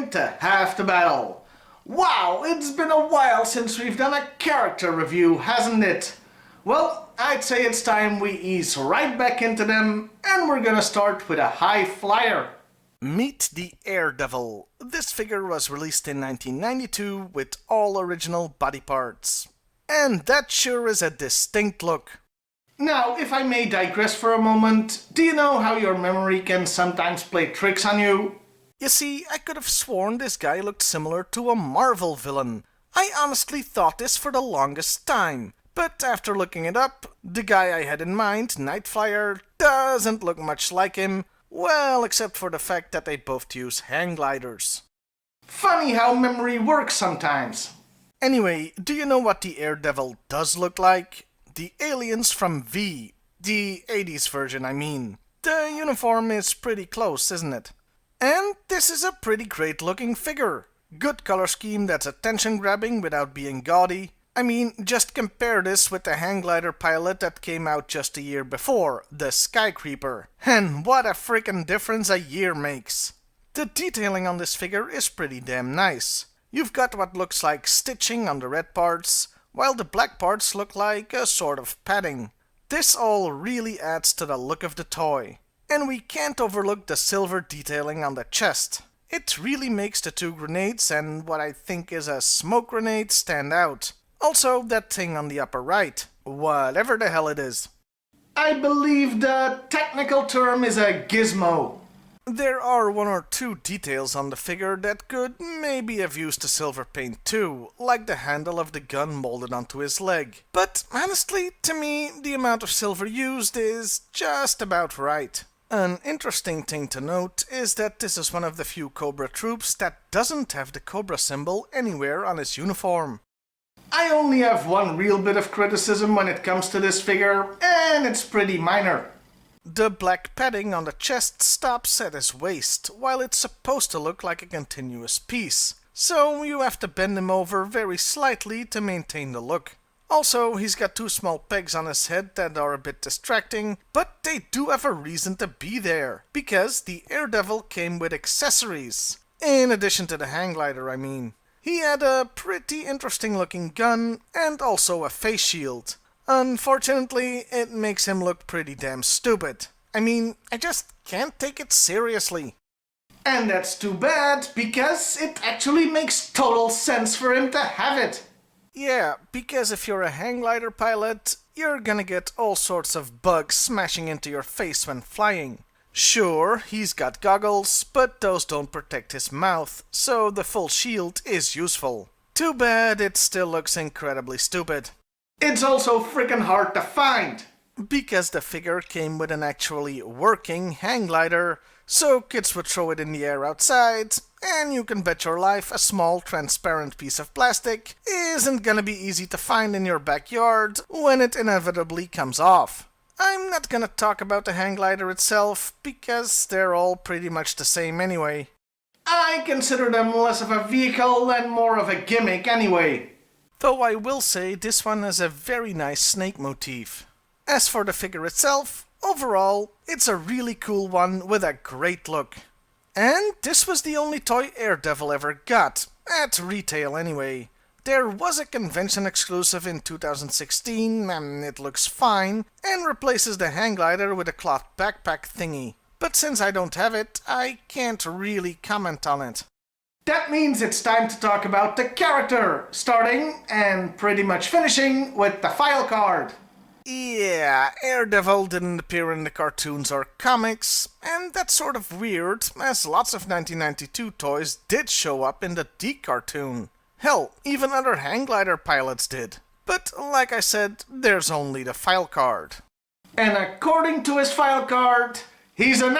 into half the battle. Wow, it's been a while since we've done a character review, hasn't it? Well, I'd say it's time we ease right back into them, and we're gonna start with a high flyer. Meet the Daredevil. This figure was released in 1992 with all original body parts. And that sure is a distinct look. Now, if I may digress for a moment, do you know how your memory can sometimes play tricks on you? You see, I could have sworn this guy looked similar to a Marvel villain. I honestly thought this for the longest time. But after looking it up, the guy I had in mind, Nightflyer, doesn't look much like him. Well, except for the fact that they both use hang gliders. Funny how memory works sometimes. Anyway, do you know what the Daredevil does look like? The aliens from V. The 80s version, I mean. The uniform is pretty close, isn't it? And this is a pretty great looking figure. Good color scheme that's attention-grabbing without being gaudy. I mean, just compare this with the hang glider pilot that came out just a year before, the Skycreeper. And what a frickin' difference a year makes. The detailing on this figure is pretty damn nice. You've got what looks like stitching on the red parts, while the black parts look like a sort of padding. This all really adds to the look of the toy. And we can't overlook the silver detailing on the chest. It really makes the two grenades and what I think is a smoke grenade stand out. Also, that thing on the upper right, whatever the hell it is. I believe the technical term is a gizmo. There are one or two details on the figure that could maybe have used the silver paint too, like the handle of the gun molded onto his leg. But honestly, to me, the amount of silver used is just about right. An interesting thing to note is that this is one of the few Cobra troops that doesn't have the Cobra symbol anywhere on his uniform. I only have one real bit of criticism when it comes to this figure, and it's pretty minor. The black padding on the chest stops at his waist, while it's supposed to look like a continuous piece. So you have to bend him over very slightly to maintain the look. Also, he's got two small pegs on his head that are a bit distracting, but they do have a reason to be there, because the Daredevil came with accessories. In addition to the hang glider, I mean. He had a pretty interesting looking gun and also a face shield. Unfortunately, it makes him look pretty damn stupid. I mean, I just can't take it seriously. And that's too bad, because it actually makes total sense for him to have it. Yeah, because if you're a hang glider pilot, you're gonna get all sorts of bugs smashing into your face when flying. Sure, he's got goggles, but those don't protect his mouth, so the full shield is useful. Too bad it still looks incredibly stupid. It's also freaking hard to find. Because the figure came with an actually working hang glider, so kids would throw it in the air outside, and you can bet your life a small transparent piece of plastic isn't gonna be easy to find in your backyard when it inevitably comes off. I'm not gonna talk about the hang glider itself, because they're all pretty much the same anyway. I consider them less of a vehicle and more of a gimmick anyway. Though I will say this one has a very nice snake motif. As for the figure itself, overall, it's a really cool one with a great look. And this was the only toy Daredevil ever got, at retail anyway. There was a convention exclusive in 2016, and it looks fine, and replaces the hang glider with a cloth backpack thingy. But since I don't have it, I can't really comment on it. That means it's time to talk about the character, starting and pretty much finishing with the file card. Yeah, Daredevil didn't appear in the cartoons or comics, and that's sort of weird, as lots of 1992 toys did show up in the D cartoon. Hell, even other hang glider pilots did. But like I said, there's only the file card. And according to his file card, he's an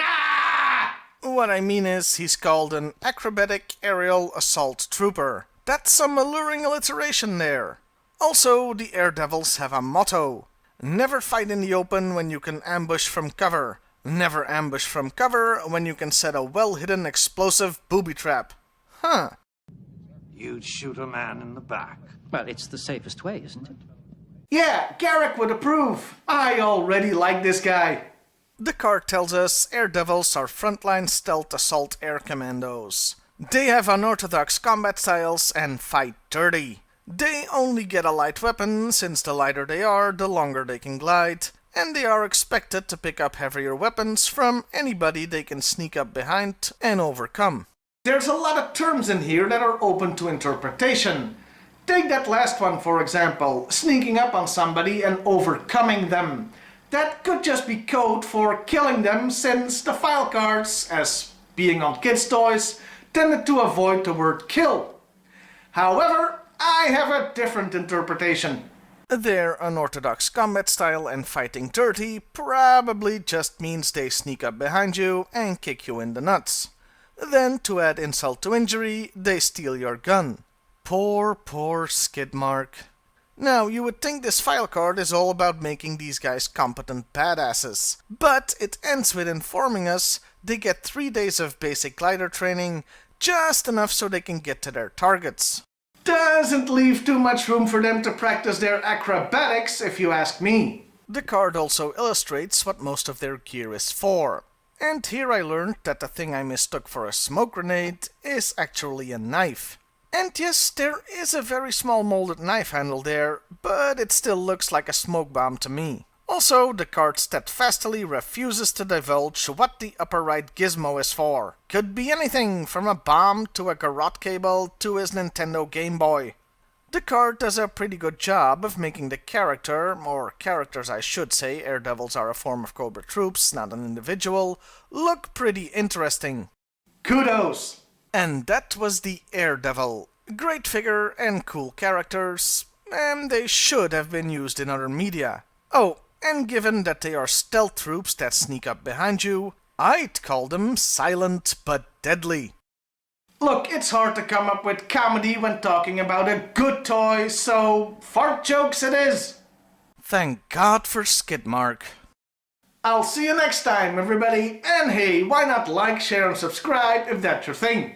What I mean is, he's called an acrobatic aerial assault trooper. That's some alluring alliteration there. Also, the Daredevils have a motto. Never fight in the open when you can ambush from cover. Never ambush from cover when you can set a well-hidden explosive booby trap. Huh. You'd shoot a man in the back. Well, it's the safest way, isn't it? Yeah, Garrick would approve. I already like this guy. The card tells us Daredevils are frontline stealth assault air commandos. They have unorthodox combat styles and fight dirty. They only get a light weapon, since the lighter they are, the longer they can glide, and they are expected to pick up heavier weapons from anybody they can sneak up behind and overcome. There's a lot of terms in here that are open to interpretation. Take that last one for example, sneaking up on somebody and overcoming them. That could just be code for killing them, since the file cards, as being on kids' toys, tended to avoid the word kill. However, I have a different interpretation. Their unorthodox combat style and fighting dirty probably just means they sneak up behind you and kick you in the nuts. Then, to add insult to injury, they steal your gun. Poor Skidmark. Now, you would think this file card is all about making these guys competent badasses, but it ends with informing us they get 3 days of basic glider training, just enough so they can get to their targets. Doesn't leave too much room for them to practice their acrobatics, if you ask me. The card also illustrates what most of their gear is for. And here I learned that the thing I mistook for a smoke grenade is actually a knife. And yes, there is a very small molded knife handle there, but it still looks like a smoke bomb to me. Also, the card steadfastly refuses to divulge what the upper right gizmo is for. Could be anything from a bomb to a garrote cable to his Nintendo Game Boy. The card does a pretty good job of making the character, or characters I should say, Air Devils are a form of Cobra troops, not an individual, look pretty interesting. Kudos! And that was the Air Devil. Great figure and cool characters, and they should have been used in other media. Oh, and given that they are stealth troops that sneak up behind you, I'd call them silent but deadly. Look, it's hard to come up with comedy when talking about a good toy, so fart jokes it is. Thank God for Skidmark. I'll see you next time, everybody, and hey, why not like, share, and subscribe if that's your thing.